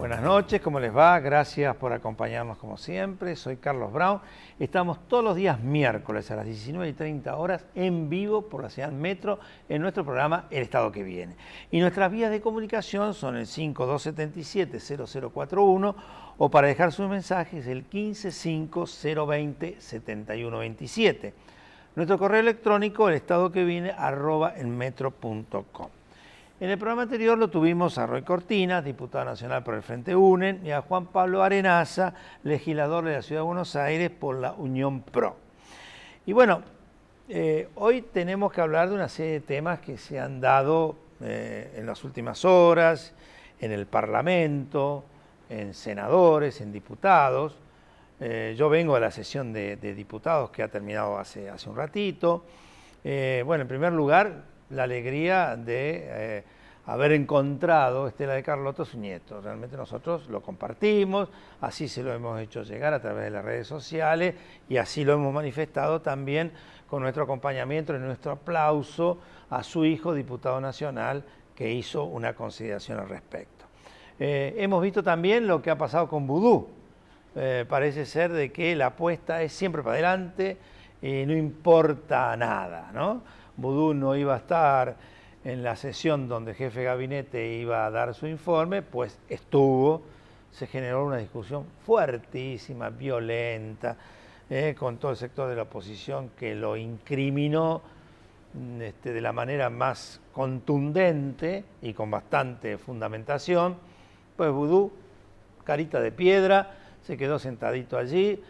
Buenas noches, ¿cómo les va? Gracias por acompañarnos como siempre. Soy Carlos Brown. Estamos todos los días miércoles a las 19:30 horas en vivo por la señal Metro en nuestro programa El Estado que Viene. Y nuestras vías de comunicación son el 5277-0041 o para dejar sus mensajes el 155-020-7127. Nuestro correo electrónico elestadoqueviene@elmetro.com. En el programa anterior lo tuvimos a Roy Cortinas, diputado nacional por el Frente UNEN, y a Juan Pablo Arenaza, legislador de la Ciudad de Buenos Aires por la Unión PRO. Y bueno, hoy tenemos que hablar de una serie de temas que se han dado en las últimas horas, en el Parlamento, en senadores, en diputados. Yo vengo de la sesión de diputados que ha terminado hace un ratito. Bueno, en primer lugar, la alegría de haber encontrado Estela de Carlotto su nieto. Realmente nosotros lo compartimos, así se lo hemos hecho llegar a través de las redes sociales y así lo hemos manifestado también con nuestro acompañamiento y nuestro aplauso a su hijo, diputado nacional, que hizo una consideración al respecto. Hemos visto también lo que ha pasado con Vudú. Parece ser de que la apuesta es siempre para adelante y no importa nada, ¿no? Vudú no iba a estar en la sesión donde el jefe de gabinete iba a dar su informe, pues estuvo, se generó una discusión fuertísima, violenta, con todo el sector de la oposición que lo incriminó de la manera más contundente y con bastante fundamentación. Pues Vudú, carita de piedra, se quedó sentadito allí,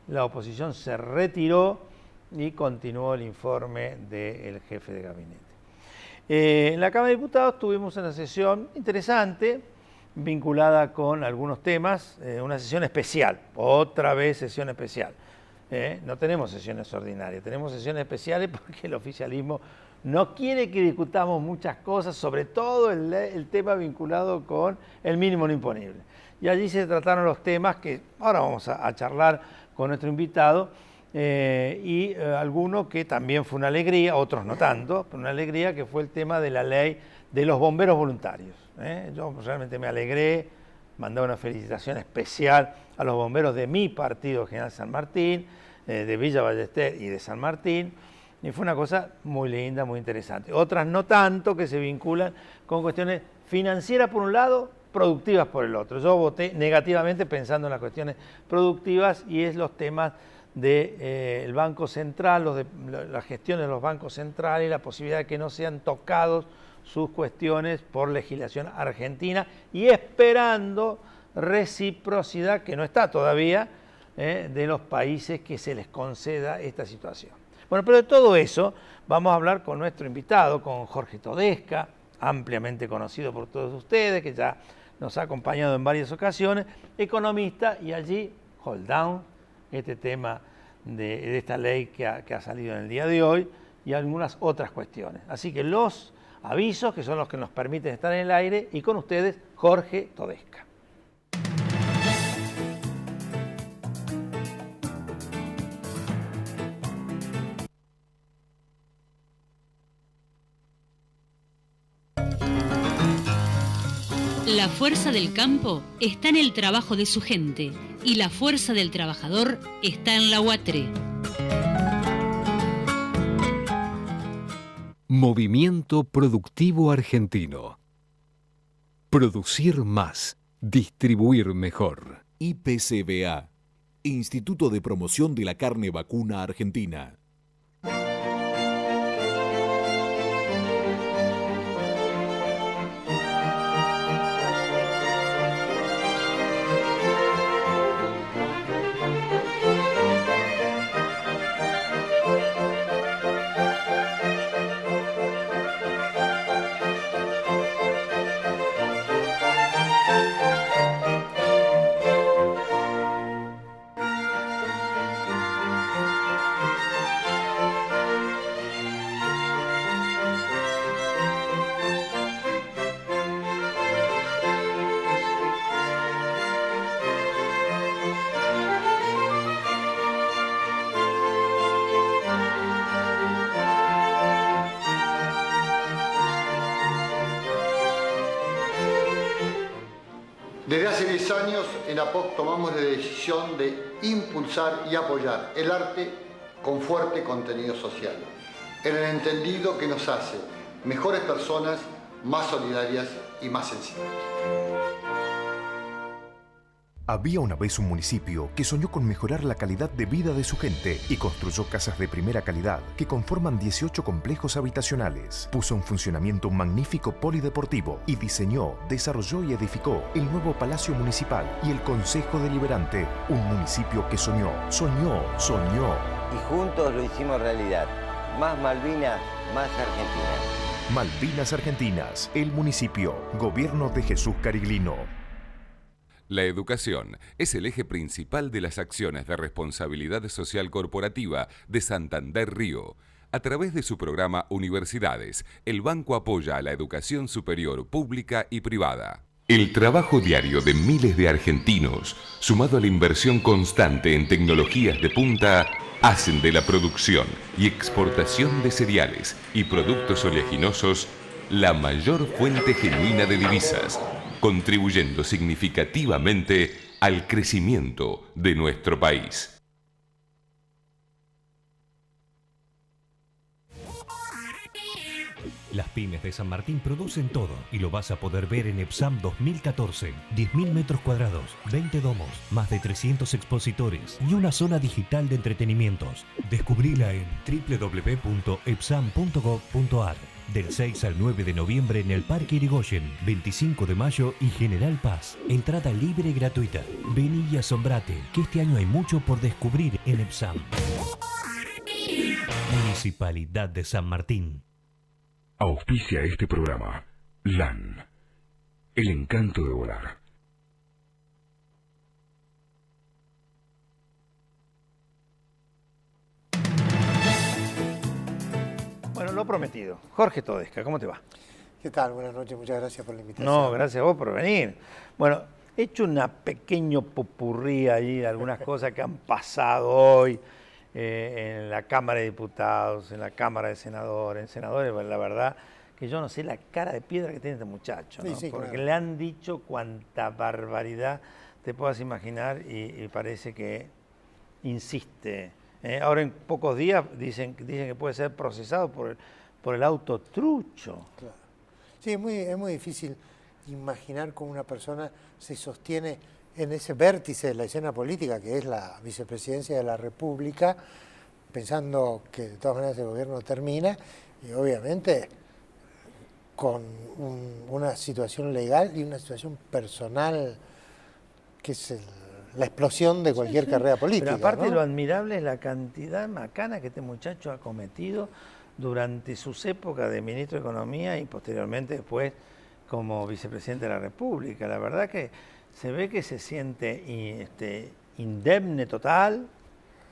la oposición se retiró y continuó el informe del jefe de gabinete. En la Cámara de Diputados tuvimos una sesión interesante, vinculada con algunos temas, una sesión especial, otra vez sesión especial. No tenemos sesiones ordinarias, tenemos sesiones especiales porque el oficialismo no quiere que discutamos muchas cosas, sobre todo el tema vinculado con el mínimo no imponible. Y allí se trataron los temas que ahora vamos a charlar con nuestro invitado, y alguno que también fue una alegría, otros no tanto, pero una alegría que fue el tema de la ley de los bomberos voluntarios. Yo realmente me alegré, mandé una felicitación especial a los bomberos de mi partido, General San Martín, de Villa Ballester y de San Martín, y fue una cosa muy linda, muy interesante. Otras no tanto, que se vinculan con cuestiones financieras por un lado, productivas por el otro. Yo voté negativamente pensando en las cuestiones productivas y es los temas del Banco Central, la gestión de los bancos centrales y la posibilidad de que no sean tocados sus cuestiones por legislación argentina y esperando reciprocidad, que no está todavía, de los países que se les conceda esta situación. Bueno, pero de todo eso vamos a hablar con nuestro invitado, con Jorge Todesca, ampliamente conocido por todos ustedes, que ya nos ha acompañado en varias ocasiones, economista, y allí hold down este tema de esta ley que ha salido en el día de hoy y algunas otras cuestiones. Así que los avisos, que son los que nos permiten estar en el aire, y con ustedes Jorge Todesca. La fuerza del campo está en el trabajo de su gente y la fuerza del trabajador está en la UATRE. Movimiento Productivo Argentino. Producir más, distribuir mejor. IPCBA, Instituto de Promoción de la Carne Vacuna Argentina. Desde hace 10 años en APOC tomamos la decisión de impulsar y apoyar el arte con fuerte contenido social, en el entendido que nos hace mejores personas, más solidarias y más sensibles. Había una vez un municipio que soñó con mejorar la calidad de vida de su gente y construyó casas de primera calidad que conforman 18 complejos habitacionales. Puso en funcionamiento un magnífico polideportivo y diseñó, desarrolló y edificó el nuevo Palacio Municipal y el Consejo Deliberante. Un municipio que soñó. Y juntos lo hicimos realidad. Más Malvinas, más Argentina. Malvinas Argentinas, el municipio, Gobierno de Jesús Cariglino. La educación es el eje principal de las acciones de responsabilidad social corporativa de Santander Río. A través de su programa Universidades, el banco apoya a la educación superior pública y privada. El trabajo diario de miles de argentinos, sumado a la inversión constante en tecnologías de punta, hacen de la producción y exportación de cereales y productos oleaginosos la mayor fuente genuina de divisas, contribuyendo significativamente al crecimiento de nuestro país. Las pymes de San Martín producen todo y lo vas a poder ver en EPSAM 2014. 10.000 metros cuadrados, 20 domos, más de 300 expositores y una zona digital de entretenimientos. Descubrila en www.epsam.gov.ar. Del 6 al 9 de noviembre en el Parque Irigoyen, 25 de mayo y General Paz. Entrada libre y gratuita. Vení y asombrate, que este año hay mucho por descubrir en EPSAM. Municipalidad de San Martín. Auspicia este programa LAN, el encanto de volar. Bueno, lo prometido. Jorge Todesca, ¿cómo te va? ¿Qué tal? Buenas noches, muchas gracias por la invitación. No, gracias a vos por venir. Bueno, he hecho una pequeño popurrí allí de algunas cosas que han pasado hoy en la Cámara de Diputados, en la Cámara de Senadores. En senadores, la verdad que yo no sé la cara de piedra que tiene este muchacho, ¿no? Sí, Porque claro. le han dicho cuanta barbaridad te puedas imaginar y parece que insiste. Ahora en pocos días dicen que puede ser procesado por el auto trucho. Claro. Sí, es muy difícil imaginar cómo una persona se sostiene en ese vértice de la escena política que es la vicepresidencia de la República, pensando que de todas maneras el gobierno termina y obviamente con una situación legal y una situación personal que es la explosión de cualquier carrera política. Pero aparte, ¿no? lo admirable es la cantidad macana que este muchacho ha cometido durante sus épocas de ministro de Economía y posteriormente después como vicepresidente de la República. La verdad que se ve que se siente indemne total,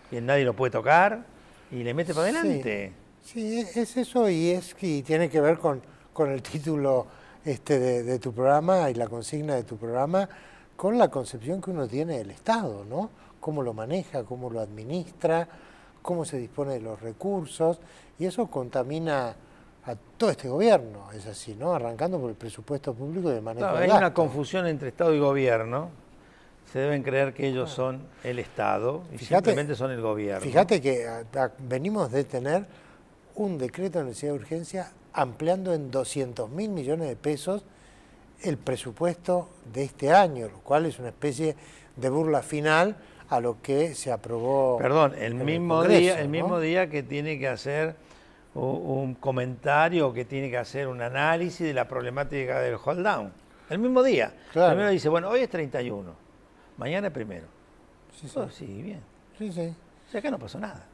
que nadie lo puede tocar y le mete para adelante. Sí, es eso y tiene que ver con el título de tu programa y la consigna de tu programa, con la concepción que uno tiene del Estado, ¿no? Cómo lo maneja, cómo lo administra, cómo se dispone de los recursos, y eso contamina a todo este gobierno, es así, ¿no? Arrancando por el presupuesto público y el manejo del Hay gasto. una confusión entre Estado y gobierno. Se deben creer que ellos son el Estado y simplemente son el gobierno. Fíjate que venimos de tener un decreto de necesidad de urgencia ampliando en 200.000 millones de pesos el presupuesto de este año, lo cual es una especie de burla final a lo que se aprobó. Perdón, el mismo día que tiene que hacer un comentario, que tiene que hacer un análisis de la problemática del hold down. El mismo día. Claro. Primero dice, bueno, hoy es 31, mañana es primero. Sí, Oh, sí, bien. Sí, sí. O sea, que no pasó nada.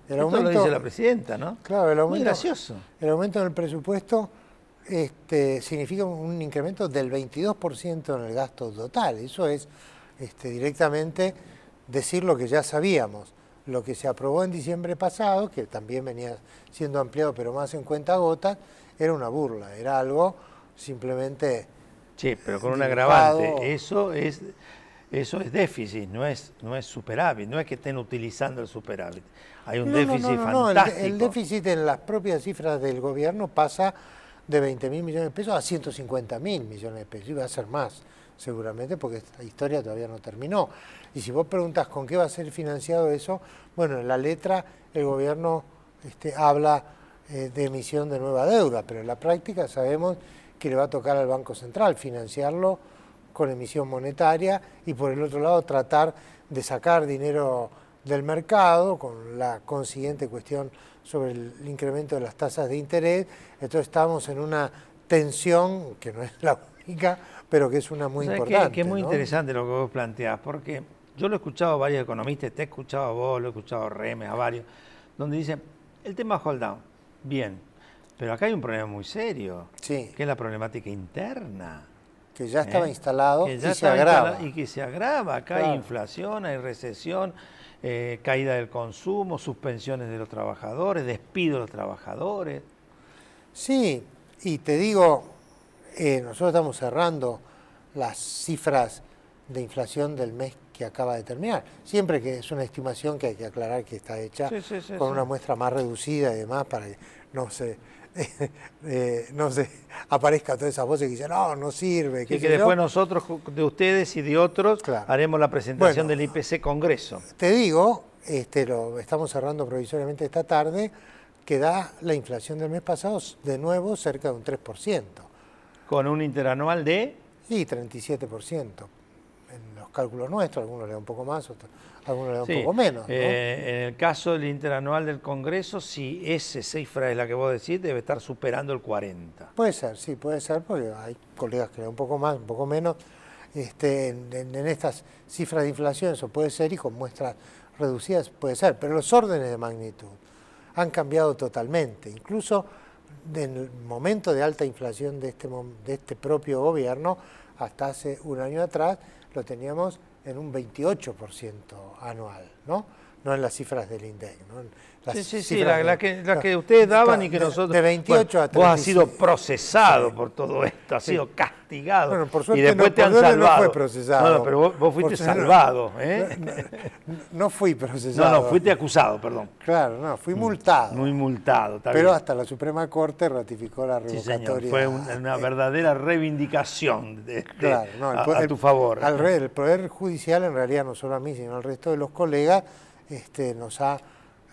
El Esto lo dice la presidenta, ¿no? Claro, el aumento, muy gracioso. El aumento del presupuesto significa un incremento del 22% en el gasto total. Eso es directamente decir lo que ya sabíamos. Lo que se aprobó en diciembre pasado, que también venía siendo ampliado pero más en cuentagotas, era una burla, era algo simplemente... Sí, pero con un agravante. Eso es déficit, no es superávit, no es que estén utilizando el superávit. Hay un déficit fantástico. El déficit en las propias cifras del gobierno pasa de 20.000 millones de pesos a 150.000 millones de pesos, y va a ser más. seguramente, porque esta historia todavía no terminó. Y si vos preguntas con qué va a ser financiado eso, bueno, en la letra el gobierno habla de emisión de nueva deuda, pero en la práctica sabemos que le va a tocar al Banco Central financiarlo con emisión monetaria y por el otro lado tratar de sacar dinero del mercado con la consiguiente cuestión sobre el incremento de las tasas de interés. Entonces estamos en una tensión que no es la única, pero que es una muy importante. Que es muy ¿no? interesante lo que vos planteás, porque yo lo he escuchado a varios economistas, te he escuchado a vos, lo he escuchado a Remes, a varios, donde dicen, el tema hold down, bien, pero acá hay un problema muy serio, sí, que es la problemática interna. Que ya estaba instalado que ya y se agrava. Y que se agrava, acá claro. hay inflación, hay recesión, caída del consumo, suspensiones de los trabajadores, despido de los trabajadores. Sí, y te digo, nosotros estamos cerrando las cifras de inflación del mes que acaba de terminar. Siempre que es una estimación que hay que aclarar que está hecha con una muestra más reducida y demás para que no se aparezca todas esas voces que dicen, no sirve. Y que después nosotros, de ustedes y de otros, haremos la presentación del IPC Congreso. Te digo, lo estamos cerrando provisoriamente esta tarde, que da la inflación del mes pasado de nuevo cerca de un 3%. Con un interanual de... Sí, 37%. En los cálculos nuestros, algunos le dan un poco más, algunos le dan un poco menos, ¿no? En el caso del interanual del Congreso, si esa cifra es la que vos decís, debe estar superando el 40. Puede ser, sí, puede ser, porque hay colegas que le dan un poco más, un poco menos. En estas cifras de inflación eso puede ser, y con muestras reducidas puede ser, pero los órdenes de magnitud han cambiado totalmente. Incluso en el momento de alta inflación de este propio gobierno, hasta hace un año atrás, lo teníamos en un 28% anual, ¿no? No en las cifras del INDEC, ¿no? La que ustedes daban y que nosotros... De 28 a 36. Vos has sido procesado por todo esto, has sido castigado. Bueno, por suerte y después te han no salvado. fue procesado. No, pero vos fuiste salvado. No fui procesado. No, fuiste acusado, perdón. Claro, no, fui multado. Muy multado, está pero bien. hasta la Suprema Corte ratificó la revocatoria. Sí, señor, fue una verdadera reivindicación claro, no, a tu favor. El Poder Judicial, en realidad, no solo a mí, sino al resto de los colegas, nos ha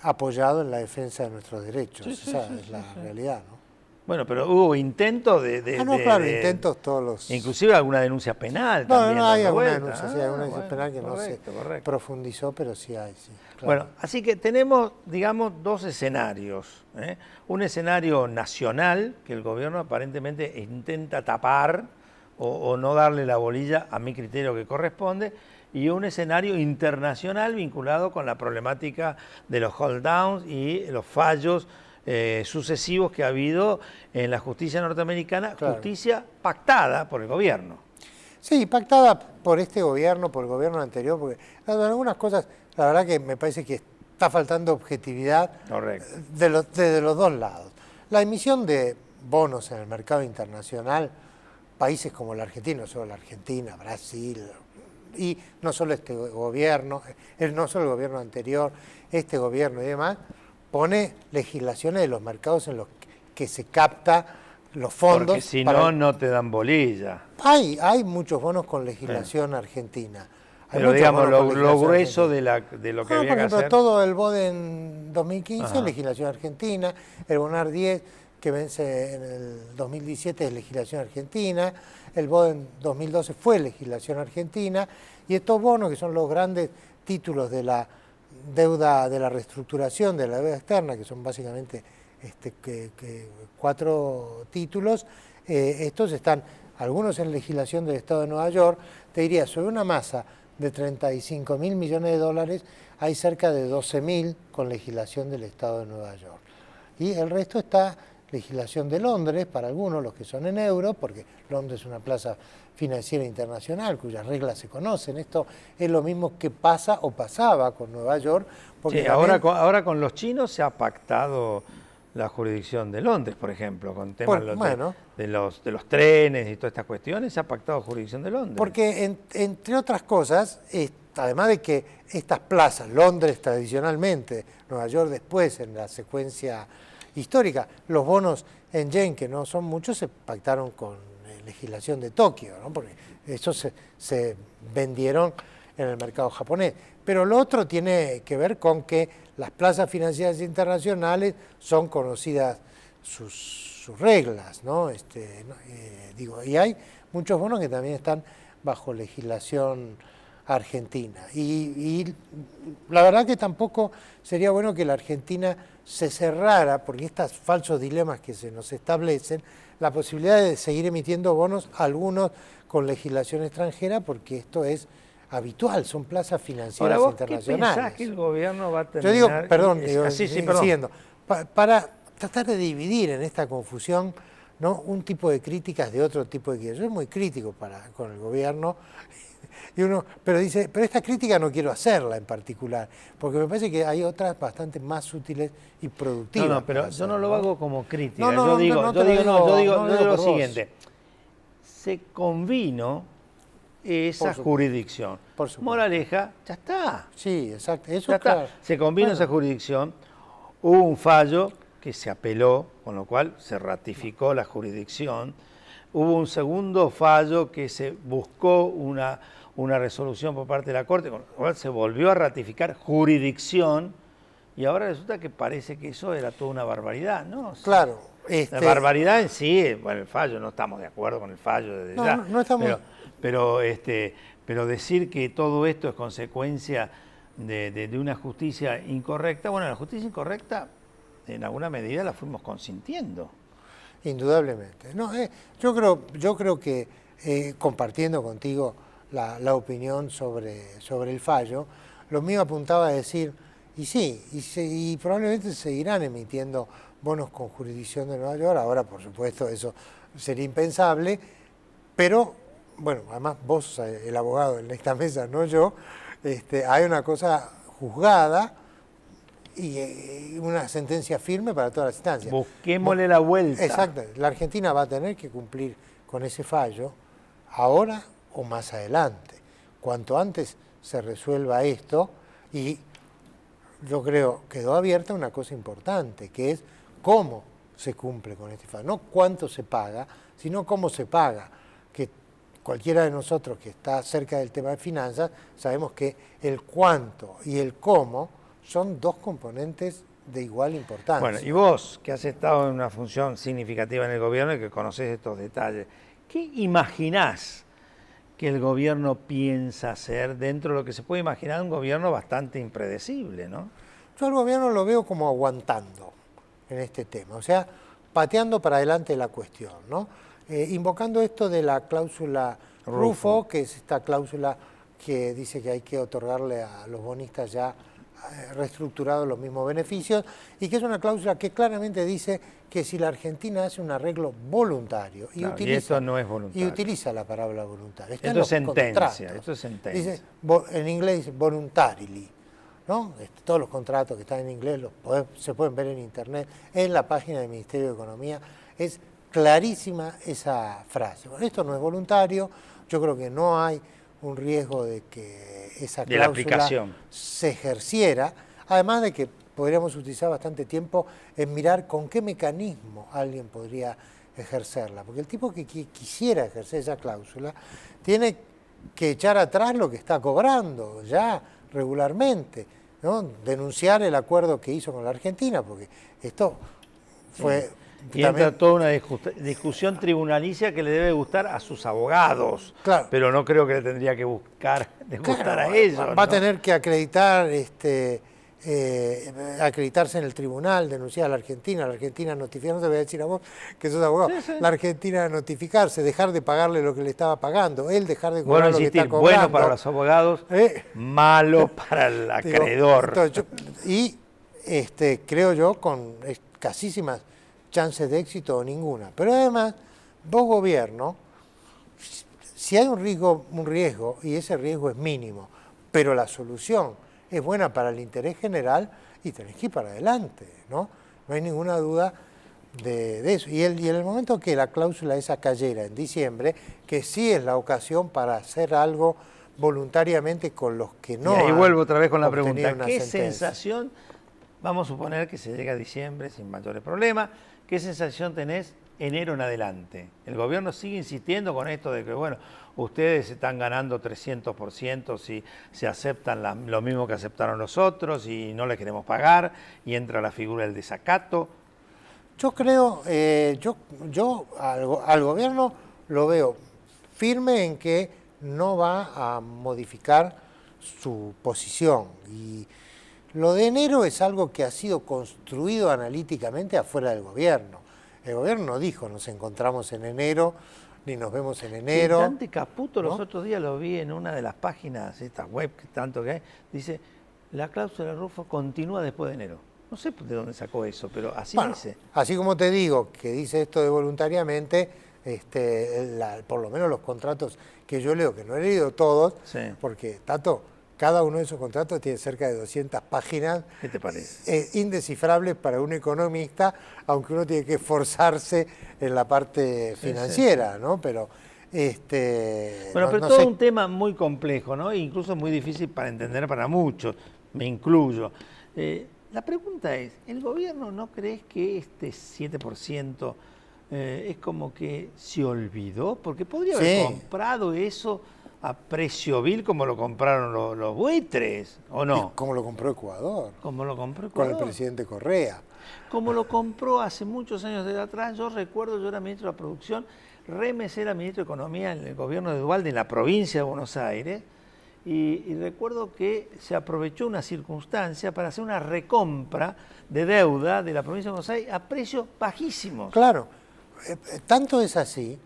apoyado en la defensa de nuestros derechos. Esa es la realidad, ¿no? Bueno, pero hubo intentos intentos todos los... Inclusive alguna denuncia penal también. No, hay alguna denuncia, hay alguna denuncia penal que no se profundizó, pero sí hay, sí. Claro. Bueno, así que tenemos, digamos, dos escenarios. Un escenario nacional, que el gobierno aparentemente intenta tapar o no darle la bolilla, a mi criterio que corresponde, y un escenario internacional vinculado con la problemática de los hold downs y los fallos sucesivos que ha habido en la justicia norteamericana, justicia pactada por el gobierno. Sí, pactada por este gobierno, por el gobierno anterior, porque en algunas cosas, la verdad que me parece que está faltando objetividad de los dos lados. La emisión de bonos en el mercado internacional, países como la Argentina, no solo la Argentina, Brasil, y no solo este gobierno, no solo el gobierno anterior, este gobierno y demás, pone legislaciones de los mercados en los que se capta los fondos. Porque si no, no te dan bolilla. Hay muchos bonos con legislación argentina. Pero digamos, lo grueso de lo que había por ejemplo, que hacer. todo el BODEN 2015 es legislación argentina, el BONAR 10 que vence en el 2017 es legislación argentina, el BODEN 2012 fue legislación argentina, y estos bonos, que son los grandes títulos de la deuda, de la reestructuración de la deuda externa, que son básicamente 4 títulos, estos están algunos en legislación del Estado de Nueva York. Te diría, sobre una masa de 35.000 millones de dólares, hay cerca de 12.000 con legislación del Estado de Nueva York. Y el resto está legislación de Londres, para algunos, los que son en euros, porque Londres es una plaza financiera internacional cuyas reglas se conocen. Esto es lo mismo que pasa o pasaba con Nueva York. Porque sí, ahora con los chinos se ha pactado la jurisdicción de Londres, por ejemplo, con temas de los trenes y todas estas cuestiones, se ha pactado jurisdicción de Londres. Porque, entre otras cosas, además de que estas plazas, Londres tradicionalmente, Nueva York después en la secuencia histórica, los bonos en yen, que no son muchos, se pactaron con legislación de Tokio, ¿no? Porque eso se vendieron en el mercado japonés. Pero lo otro tiene que ver con que las plazas financieras internacionales son conocidas sus reglas, ¿no? Y hay muchos bonos que también están bajo legislación argentina. Y la verdad que tampoco sería bueno que la Argentina se cerrara, porque estos falsos dilemas que se nos establecen, la posibilidad de seguir emitiendo bonos, algunos con legislación extranjera, porque esto es habitual, son plazas financieras internacionales. ¿Qué pensás que el gobierno va a terminar? Yo digo, perdón, perdón. siguiendo, para tratar de dividir en esta confusión, ¿no?, un tipo de críticas de otro tipo de críticas. Yo soy muy crítico con el gobierno, pero dice, pero esta crítica no quiero hacerla en particular, porque me parece que hay otras bastante más útiles y productivas. No, pero yo no lo hago como crítica. No, yo digo lo vos. siguiente. Se convino esa jurisdicción. Por supuesto. Moraleja, ya está. Sí, exacto. Eso ya claro. está. Se convino esa jurisdicción, hubo un fallo que se apeló, con lo cual se ratificó la jurisdicción. Hubo un segundo fallo que se buscó una resolución por parte de la Corte, con lo cual se volvió a ratificar jurisdicción, y ahora resulta que parece que eso era toda una barbaridad, ¿no? O sea, claro. La barbaridad en sí, bueno, el fallo, no estamos de acuerdo con el fallo desde ya. No estamos... Pero decir que todo esto es consecuencia de una justicia incorrecta, bueno, la justicia incorrecta en alguna medida la fuimos consintiendo. Indudablemente. No, yo creo que compartiendo contigo la opinión sobre el fallo, lo mío apuntaba a decir, y sí, y probablemente seguirán emitiendo bonos con jurisdicción de Nueva York. Ahora, por supuesto, eso sería impensable, pero, bueno, además vos sos el abogado en esta mesa, no yo, hay una cosa juzgada y una sentencia firme para todas las instancias. Busquémosle la vuelta. Exacto. La Argentina va a tener que cumplir con ese fallo ahora o más adelante. Cuanto antes se resuelva esto, y yo creo quedó abierta una cosa importante, que es cómo se cumple con este fallo. No cuánto se paga, sino cómo se paga. Que cualquiera de nosotros que está cerca del tema de finanzas, sabemos que el cuánto y el cómo son dos componentes de igual importancia. Bueno, y vos, que has estado en una función significativa en el gobierno y que conocés estos detalles, ¿qué imaginás que el gobierno piensa hacer dentro de lo que se puede imaginar un gobierno bastante impredecible, ¿no? Yo al gobierno lo veo como aguantando en este tema, o sea, pateando para adelante la cuestión, ¿no? Invocando esto de la cláusula Rufo, que es esta cláusula que dice que hay que otorgarle a los bonistas ya reestructurados los mismos beneficios, y que es una cláusula que claramente dice que si la Argentina hace un arreglo voluntario y, claro, y esto no es voluntario. Y utiliza la palabra voluntario. Esto es sentencia, esto es sentencia. Dice, en inglés, voluntarily, ¿no? Todos los contratos que están en inglés se pueden ver en internet, en la página del Ministerio de Economía. Es clarísima esa frase. Bueno, esto no es voluntario, yo creo que no hay un riesgo de que esa cláusula se ejerciera, además de que podríamos utilizar bastante tiempo en mirar con qué mecanismo alguien podría ejercerla, porque el tipo que quisiera ejercer esa cláusula tiene que echar atrás lo que está cobrando ya regularmente, ¿no? Denunciar el acuerdo que hizo con la Argentina, porque esto fue... Y entra toda una discusión tribunalicia que le debe gustar a sus abogados, claro, pero no creo que le tendría que gustar a ellos. Va a tener que acreditar, acreditarse en el tribunal, denunciar a la Argentina notificar, no te voy a decir a vos que sos abogado, sí. La Argentina notificarse, dejar de pagarle lo que le estaba pagando, él dejar de cobrar lo que está cobrando. Bueno para los abogados, malo para el acreedor. Creo yo con escasísimas chances de éxito o ninguna. Pero además, vos gobierno, si hay un riesgo, y ese riesgo es mínimo, pero la solución es buena para el interés general, y tenés que ir para adelante, ¿no? No hay ninguna duda de eso. Y en el momento que la cláusula esa cayera en diciembre, que sí es la ocasión para hacer algo voluntariamente con los que no. Y ahí vuelvo otra vez con la pregunta, ¿qué sentencia? Sensación, vamos a suponer que se llega a diciembre sin mayores problemas, ¿qué sensación tenés enero en adelante. El gobierno sigue insistiendo con esto de que, bueno, ustedes están ganando 300% si se aceptan lo mismo que aceptaron los otros y no les queremos pagar, y entra la figura del desacato. Yo creo, yo al gobierno lo veo firme en que no va a modificar su posición. Y lo de enero es algo que ha sido construido analíticamente afuera del gobierno. El gobierno no dijo nos encontramos en enero, ni nos vemos en enero. Dante Caputo, ¿no? Los otros días lo vi en una de las páginas, esta web que tanto que hay, dice, la cláusula de Rufo continúa después de enero. No sé de dónde sacó eso, pero así dice. Así como te digo que dice esto de voluntariamente, por lo menos los contratos que yo leo, que no he leído todos, sí. Porque, Tato, cada uno de esos contratos tiene cerca de 200 páginas. ¿Qué te parece? Indescifrables para un economista, aunque uno tiene que esforzarse en la parte financiera, sí. ¿No? Pero, bueno, pero todo un tema muy complejo, ¿no? E incluso muy difícil para entender para muchos, me incluyo. La pregunta es, ¿el gobierno no crees que este 7% es como que se olvidó? Porque podría haber comprado eso a precio vil como lo compraron los buitres, ¿o no? Como lo compró Ecuador. Como lo compró Ecuador. Con el presidente Correa. Como lo compró hace muchos años de atrás. Yo recuerdo, yo era ministro de la Producción, Remes era ministro de Economía en el gobierno de Duhalde, en la provincia de Buenos Aires, y recuerdo que se aprovechó una circunstancia para hacer una recompra de deuda de la provincia de Buenos Aires a precios bajísimos. Claro, tanto es así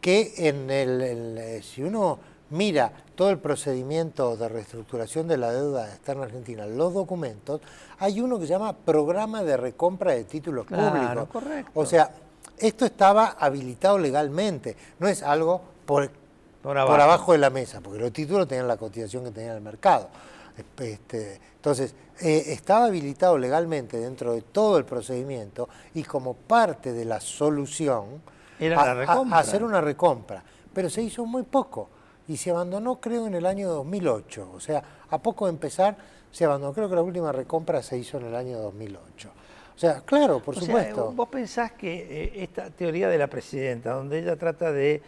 que si uno mira todo el procedimiento de reestructuración de la deuda externa argentina, los documentos, hay uno que se llama Programa de Recompra de Títulos Públicos. Correcto. O sea, esto estaba habilitado legalmente, no es algo por abajo de la mesa, porque los títulos tenían la cotización que tenía el mercado. Entonces, estaba habilitado legalmente dentro de todo el procedimiento y como parte de la solución era hacer una recompra, pero se hizo muy poco y se abandonó creo en el año 2008, o sea, a poco de empezar se abandonó, creo que la última recompra se hizo en el año 2008. O sea, claro, por supuesto. ¿Vos pensás que esta teoría de la presidenta, donde ella trata de,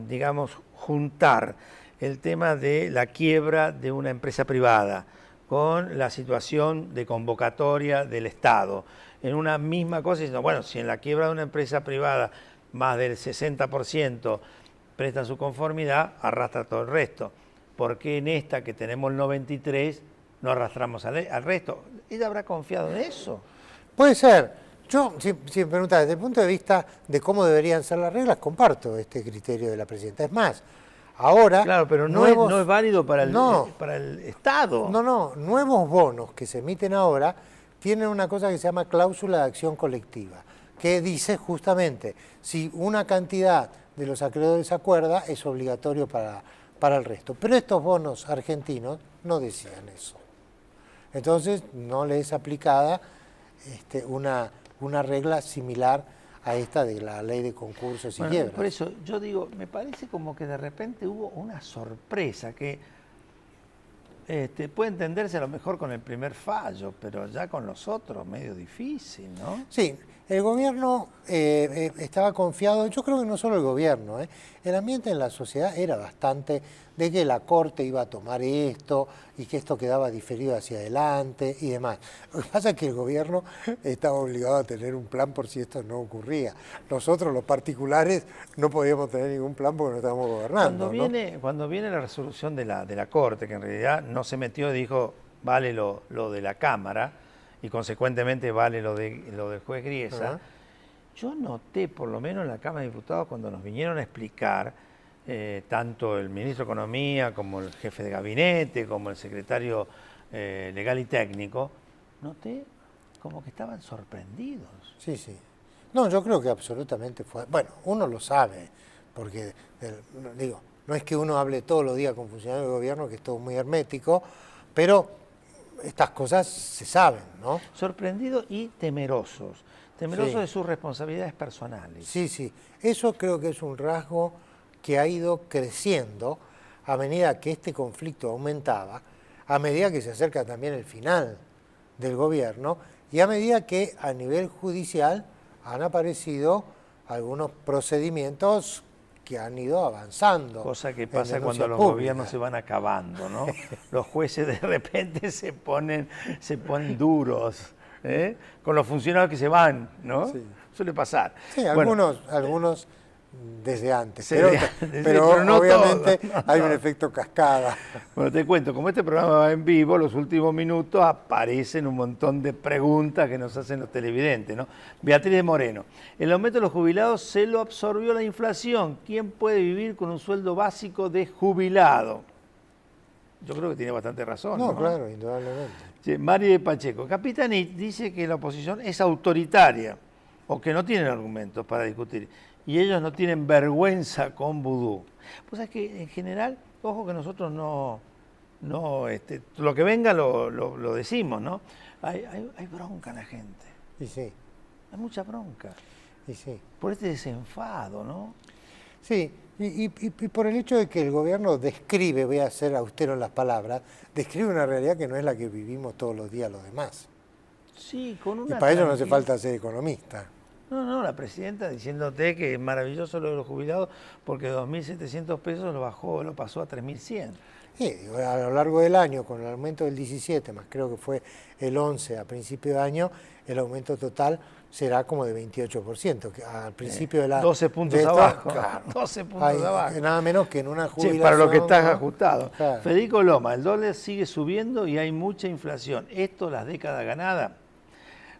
digamos, juntar el tema de la quiebra de una empresa privada con la situación de convocatoria del Estado, en una misma cosa, diciendo, bueno, si en la quiebra de una empresa privada más del 60% presta su conformidad, arrastra todo el resto? ¿Por qué en esta que tenemos el 93% no arrastramos al resto? ¿Ella habrá confiado en eso? Puede ser. Yo, si me preguntás, desde el punto de vista de cómo deberían ser las reglas, comparto este criterio de la presidenta. Es más, ahora... Claro, pero no es válido para el Estado. No, nuevos bonos que se emiten ahora tienen una cosa que se llama cláusula de acción colectiva, que dice justamente, si una cantidad de los acreedores acuerda, es obligatorio para el resto. Pero estos bonos argentinos no decían eso. Entonces, no le es aplicada una regla similar a esta de la ley de concursos y quiebras. Por eso, yo digo, me parece como que de repente hubo una sorpresa que puede entenderse a lo mejor con el primer fallo, pero ya con los otros medio difícil, ¿no? Sí, el gobierno estaba confiado, yo creo que no solo el gobierno, el ambiente en la sociedad era bastante de que la Corte iba a tomar esto y que esto quedaba diferido hacia adelante y demás. Lo que pasa es que el gobierno estaba obligado a tener un plan por si esto no ocurría. Nosotros, los particulares, no podíamos tener ningún plan porque no estábamos gobernando. Cuando viene la resolución de la Corte, que en realidad no se metió, dijo, vale lo de la Cámara, y consecuentemente vale lo del juez Griesa, yo noté, por lo menos en la Cámara de Diputados, cuando nos vinieron a explicar, tanto el ministro de Economía, como el jefe de gabinete, como el secretario legal y técnico, noté como que estaban sorprendidos. Sí, sí. No, yo creo que absolutamente fue... Bueno, uno lo sabe, porque, no es que uno hable todos los días con funcionarios del gobierno, que es todo muy hermético, pero estas cosas se saben, ¿no? Sorprendidos y temerosos de sus responsabilidades personales. Sí, sí. Eso creo que es un rasgo que ha ido creciendo a medida que este conflicto aumentaba, a medida que se acerca también el final del gobierno y a medida que a nivel judicial han aparecido algunos procedimientos que han ido avanzando. Cosa que pasa cuando los pública. gobiernos se van acabando, ¿no? Los jueces de repente se ponen duros, ¿eh? Con los funcionarios que se van, ¿no? Sí. Suele pasar. Sí, Bueno, algunos desde antes, Sí, pero no obviamente todos, no hay un todos. efecto cascada. Bueno, te cuento, como este programa va en vivo, los últimos minutos aparecen un montón de preguntas que nos hacen los televidentes, ¿no? Beatriz de Moreno, el aumento de los jubilados se lo absorbió la inflación. ¿Quién puede vivir con un sueldo básico de jubilado? Yo creo que tiene bastante razón. No, ¿no? claro, indudablemente. Sí, Mari de Pacheco, Capitanich dice que la oposición es autoritaria o que no tienen argumentos para discutir y ellos no tienen vergüenza con vudú. Pues es que en general, ojo que nosotros no lo que venga lo decimos, ¿no? Hay bronca en la gente. Y sí. Hay mucha bronca. Y sí. Por este desenfado, ¿no? Sí, y por el hecho de que el gobierno describe, voy a ser austero en las palabras, describe una realidad que no es la que vivimos todos los días los demás. Sí, con Y una para ello no hace tranquilidad. falta ser economista. No, la presidenta diciéndote que es maravilloso lo de los jubilados porque 2.700 pesos lo pasó a 3.100. Sí, digo, a lo largo del año, con el aumento del 17, más creo que fue el 11 a principio de año, el aumento total será como de 28%, que al principio de la... 12 puntos de esta- abajo. claro, 12 puntos hay abajo. nada menos que en una jubilación... Sí, para lo que estás ¿no? ajustado. Claro. Federico Loma, el dólar sigue subiendo y hay mucha inflación. ¿Esto las décadas ganadas?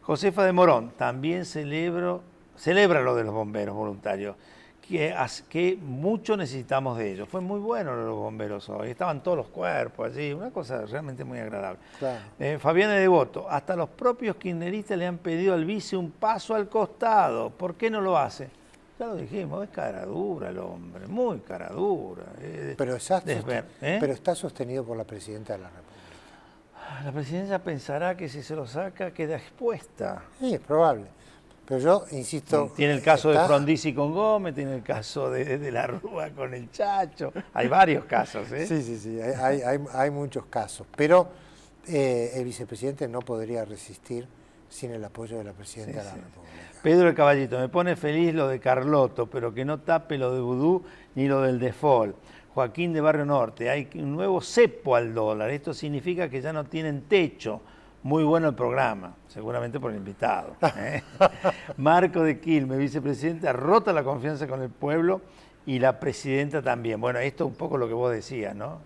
Josefa de Morón, también celebra lo de los bomberos voluntarios, que mucho necesitamos de ellos. Fue muy bueno lo de los bomberos hoy, estaban todos los cuerpos allí, una cosa realmente muy agradable. Claro. Fabiana Devoto, hasta los propios kirchneristas le han pedido al vice un paso al costado, ¿por qué no lo hace? Ya lo dijimos, es cara dura el hombre, muy cara dura. Pero está sostenido por la presidenta de la República. La presidencia pensará que si se lo saca queda expuesta. Sí, es probable. Pero yo insisto... Tiene el caso de Frondizi con Gómez, tiene el caso de la Rúa con el Chacho. Hay varios casos, ¿eh? Sí, hay muchos casos. Pero el vicepresidente no podría resistir sin el apoyo de la presidenta de la República. Pedro el Caballito, me pone feliz lo de Carlotto, pero que no tape lo de Vudú ni lo del default. Joaquín de Barrio Norte, hay un nuevo cepo al dólar. Esto significa que ya no tienen techo. Muy bueno el programa, seguramente por el invitado. Marco de Quilmes, vicepresidenta, rota la confianza con el pueblo y la presidenta también. Bueno, esto es un poco lo que vos decías, ¿no?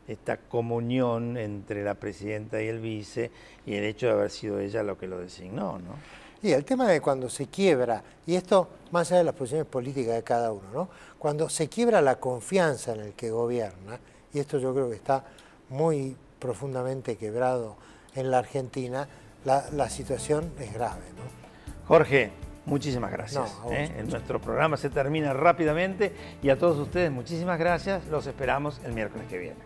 Esta comunión entre la presidenta y el vice y el hecho de haber sido ella lo que lo designó, ¿no? Y el tema de cuando se quiebra, y esto más allá de las posiciones políticas de cada uno, ¿no? Cuando se quiebra la confianza en el que gobierna, y esto yo creo que está muy profundamente quebrado en la Argentina, la situación es grave, ¿no? Jorge, muchísimas gracias. No, a vos, Nuestro programa se termina rápidamente y a todos ustedes muchísimas gracias. Los esperamos el miércoles que viene.